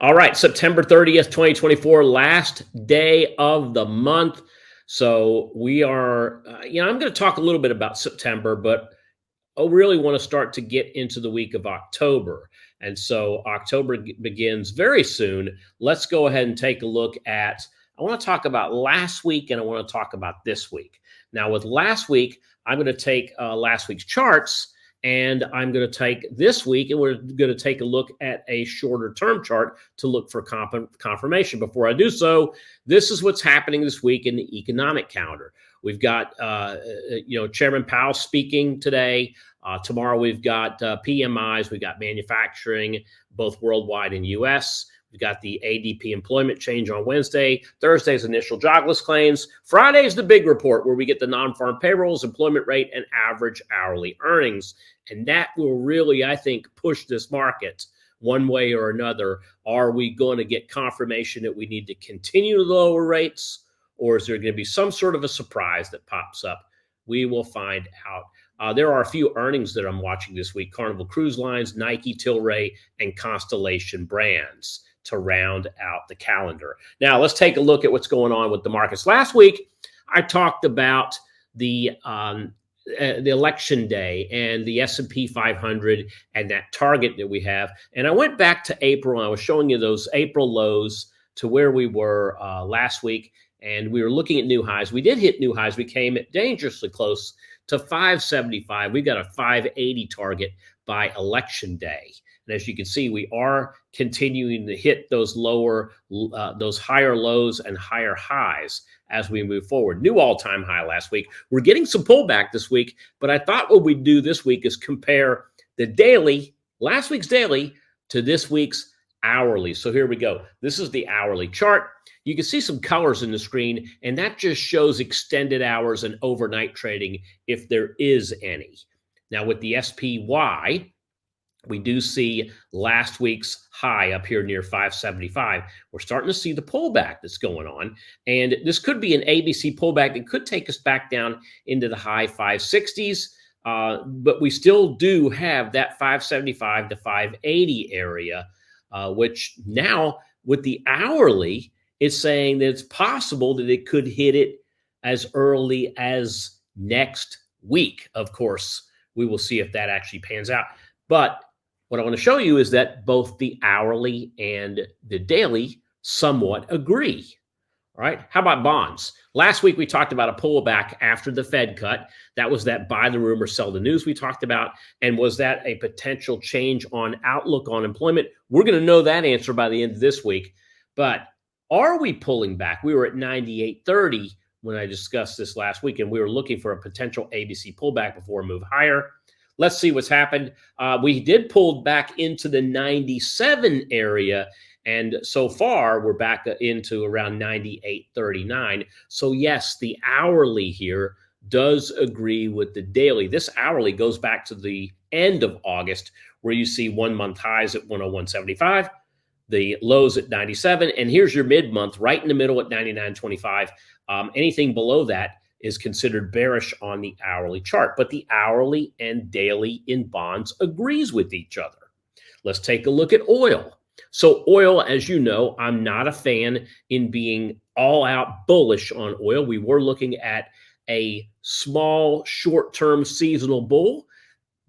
All right, September 30th, 2024, last day of the month. So we are, I'm going to talk a little bit about September, but I really want to start to get into the week of October. And so October begins very soon. Let's go ahead and take a look at, I want to talk about last week and I want to talk about this week. Now with last week, I'm going to take last week's charts and I'm going to take this week and we're going to take a look at a shorter term chart to look for confirmation. Before I do so, this is what's happening this week in the economic calendar. We've got, Chairman Powell speaking today. Tomorrow we've got PMIs, we've got manufacturing, both worldwide and U.S. We've got the ADP employment change on Wednesday. Thursday's initial jobless claims. Friday's the big report where we get the non-farm payrolls, employment rate, and average hourly earnings. And that will really, I think, push this market one way or another. Are we going to get confirmation that we need to continue to lower rates? Or is there going to be some sort of a surprise that pops up? We will find out. There are a few earnings that I'm watching this week. Carnival Cruise Lines, Nike, Tilray, and Constellation Brands to round out the calendar. Now, let's take a look at what's going on with the markets. Last week, I talked about the election day and the S&P 500 and that target that we have. And I went back to April, and I was showing you those April lows to where we were last week. And we were looking at new highs. We did hit new highs. We came dangerously close to 575. We got a 580 target by election day. And as you can see, we are continuing to hit those those higher lows and higher highs as we move forward. New all-time high last week. We're getting some pullback this week, but I thought what we'd do this week is compare the daily, last week's daily, to this week's hourly. So here we go. This is the hourly chart. You can see some colors in the screen, and that just shows extended hours and overnight trading if there is any. Now with the SPY, we do see last week's high up here near 575. We're starting to see the pullback that's going on, and this could be an ABC pullback. It could take us back down into the high 560s, but we still do have that 575 to 580 area, which now with the hourly, it's saying that it's possible that it could hit it as early as next week. Of course, we will see if that actually pans out. But what I want to show you is that both the hourly and the daily somewhat agree. All right. How about bonds? Last week, we talked about a pullback after the Fed cut. That was that buy the rumor, sell the news we talked about. And was that a potential change on outlook on employment? We're going to know that answer by the end of this week. But are we pulling back? We were at 98.30 when I discussed this last week, and we were looking for a potential ABC pullback before a move higher. Let's see what's happened. We did pull back into the 97 area, and so far we're back into around 98.39. So yes, the hourly here does agree with the daily. This hourly goes back to the end of August, where you see 1 month highs at 101.75. The lows at 97, and here's your mid-month right in the middle at 99.25. Anything below that is considered bearish on the hourly chart, but the hourly and daily in bonds agrees with each other. Let's take a look at oil. So oil, as you know, I'm not a fan in being all out bullish on oil. We were looking at a small short-term seasonal bull,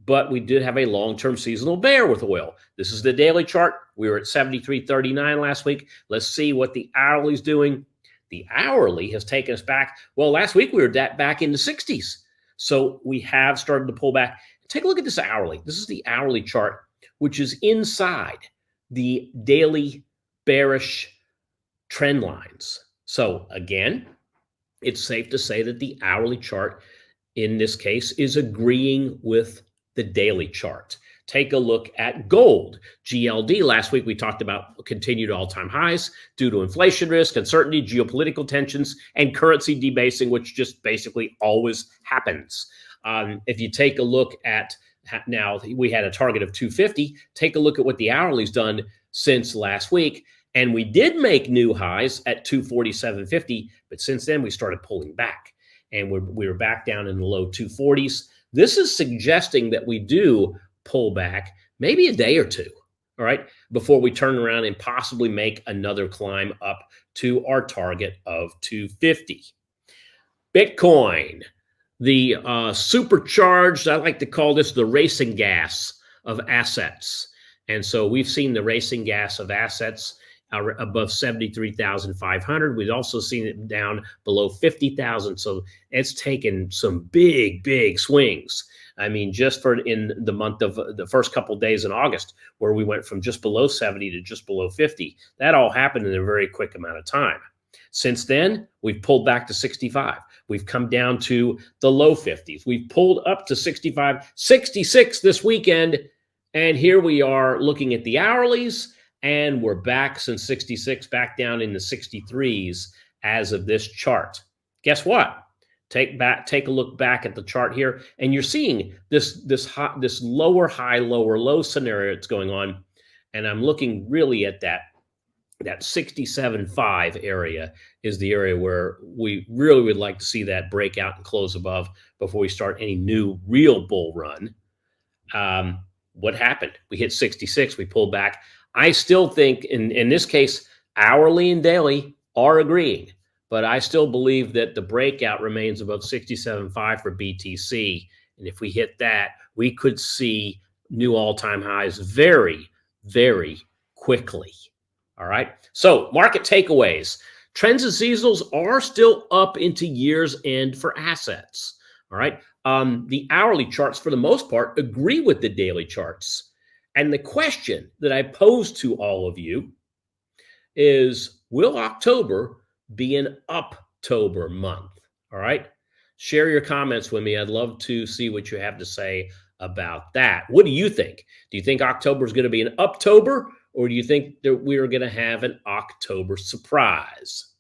but we did have a long-term seasonal bear with oil. This is the daily chart. We were at 73.39 last week. Let's see what the hourly is doing. The hourly has taken us back. Well, last week we were back in the 60s. So we have started to pull back. Take a look at this hourly. This is the hourly chart, which is inside the daily bearish trend lines. So again, it's safe to say that the hourly chart in this case is agreeing with the daily chart. Take a look at gold. GLD, last week we talked about continued all-time highs due to inflation risk, uncertainty, geopolitical tensions, and currency debasing, which just basically always happens. If you take a look at, now we had a target of 250, take a look at what the hourly's done since last week, and we did make new highs at 247.50, but since then we started pulling back, and we were back down in the low 240s. This is suggesting that we do pull back maybe a day or two. all right, before we turn around and possibly make another climb up to our target of 250. Bitcoin, the supercharged, I like to call this the racing gas of assets. And so we've seen the racing gas of assets above 73,500. We've also seen it down below 50,000. So it's taken some big swings. I mean, just for in the month of the first couple of days in August, where we went from just below 70 to just below 50, that all happened in a very quick amount of time. Since then, we've pulled back to 65. We've come down to the low 50s. We've pulled up to 65, 66 this weekend. And here we are looking at the hourlies, and we're back since 66, back down in the 63s as of this chart. Guess what? Take a look back at the chart here, and you're seeing this lower high, lower low scenario that's going on. And I'm looking really at that 67.5 area is the area where we really would like to see that break out and close above before we start any new real bull run. What happened? We hit 66, we pulled back. I still think in this case, hourly and daily are agreeing, but I still believe that the breakout remains above 67.5 for BTC. And if we hit that, we could see new all-time highs very quickly. All right. So market takeaways. Trends and seasonals are still up into year's end for assets. All right. The hourly charts, for the most part, agree with the daily charts. And the question that I pose to all of you is, will October be an Uptober month? All right. Share your comments with me. I'd love to see what you have to say about that. What do you think? Do you think October is going to be an Uptober? Or do you think that we are going to have an October surprise?